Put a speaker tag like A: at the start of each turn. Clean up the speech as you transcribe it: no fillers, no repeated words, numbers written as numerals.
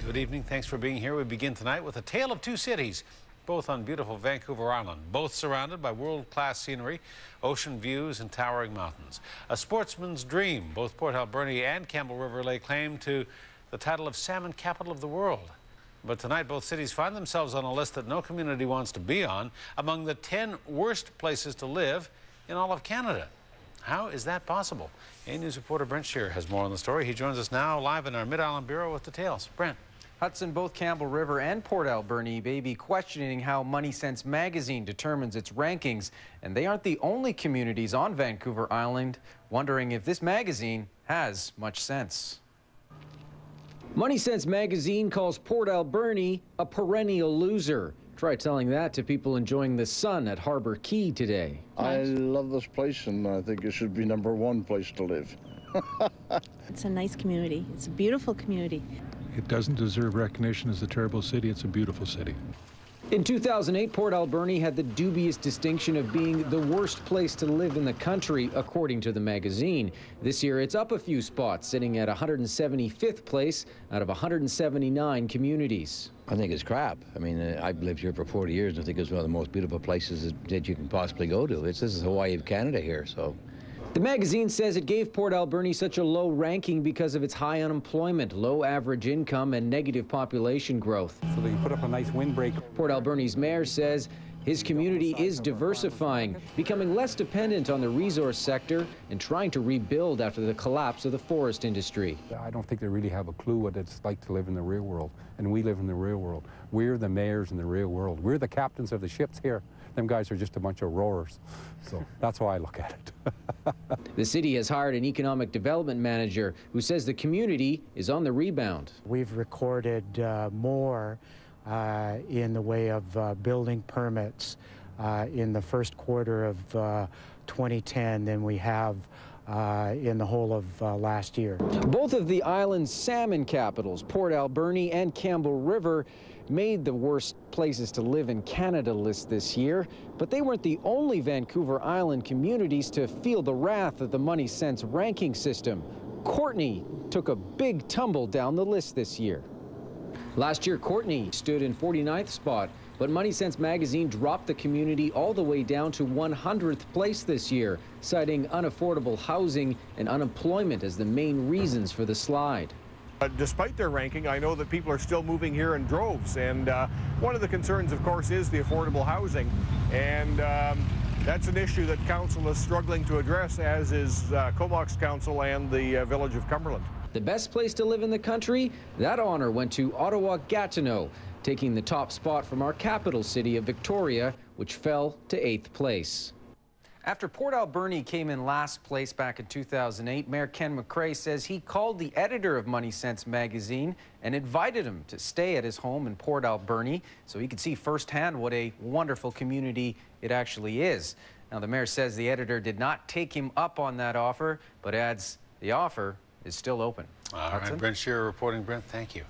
A: Good evening. Thanks for being here. We begin tonight with a tale of two cities, both on beautiful Vancouver Island, both surrounded by world-class scenery, ocean views, and towering mountains. A sportsman's dream. Both Port Alberni and Campbell River lay claim to the title of salmon capital of the world. But tonight, both cities find themselves on a list that no community wants to be on, among the 10 worst places to live in all of Canada. How is that possible? A News reporter Brent Shearer has more on the story. He joins us now live in our Mid-Island Bureau with details. Brent.
B: Hudson, both Campbell River and Port Alberni may be questioning how Money Sense magazine determines its rankings, and they aren't the only communities on Vancouver Island wondering if this magazine has much sense. Money Sense magazine calls Port Alberni a perennial loser. Try telling that to people enjoying the sun at Harbour Quay today.
C: I love this place, and I think it should be #1 place to live.
D: It's a nice community. It's a beautiful community.
E: It doesn't deserve recognition as a terrible city. It's a beautiful city.
B: In 2008, Port Alberni had the dubious distinction of being the worst place to live in the country, according to the magazine. This year, it's up a few spots, sitting at 175th place out of 179 communities.
F: I think it's crap. I mean, I've lived here for 40 years, and I think it's one of the most beautiful places that you can possibly go to. This is Hawaii of Canada here, so.
B: The magazine says it gave Port Alberni such a low ranking because of its high unemployment, low average income, and negative population growth.
G: So they put up a nice windbreak.
B: Port Alberni's mayor says his community is diversifying, becoming less dependent on the resource sector and trying to rebuild after the collapse of the forest industry.
G: I don't think they really have a clue what it's like to live in the real world, and we live in the real world. We're the mayors in the real world. We're the captains of the ships here. Them guys are just a bunch of rowers. So that's how I look at it.
B: The city has hired an economic development manager who says the community is on the rebound.
H: We've recorded more in the way of building permits in the first quarter of 2010 than we have in the whole of last year.
B: Both of the island's salmon capitals, Port Alberni and Campbell River, made the worst places to live in Canada list this year, but they weren't the only Vancouver Island communities to feel the wrath of the Money Sense ranking system. Courtenay took a big tumble down the list this year. Last year, Courtenay stood in 49th spot, but Money Sense magazine dropped the community all the way down to 100th place this year, citing unaffordable housing and unemployment as the main reasons for the slide.
I: Despite their ranking, I know that people are still moving here in droves, and one of the concerns, of course, is the affordable housing, and that's an issue that Council is struggling to address, as is Comox Council and the Village of Cumberland.
B: The best place to live in the country? That honor went to Ottawa-Gatineau, taking the top spot from our capital city of Victoria, which fell to 8th place. After Port Alberni came in last place back in 2008, Mayor Ken McCrae says he called the editor of Money Sense magazine and invited him to stay at his home in Port Alberni so he could see firsthand what a wonderful community it actually is. Now, the mayor says the editor did not take him up on that offer, but adds the offer is still open.
A: All right, Brent Shearer reporting. Brent, thank you.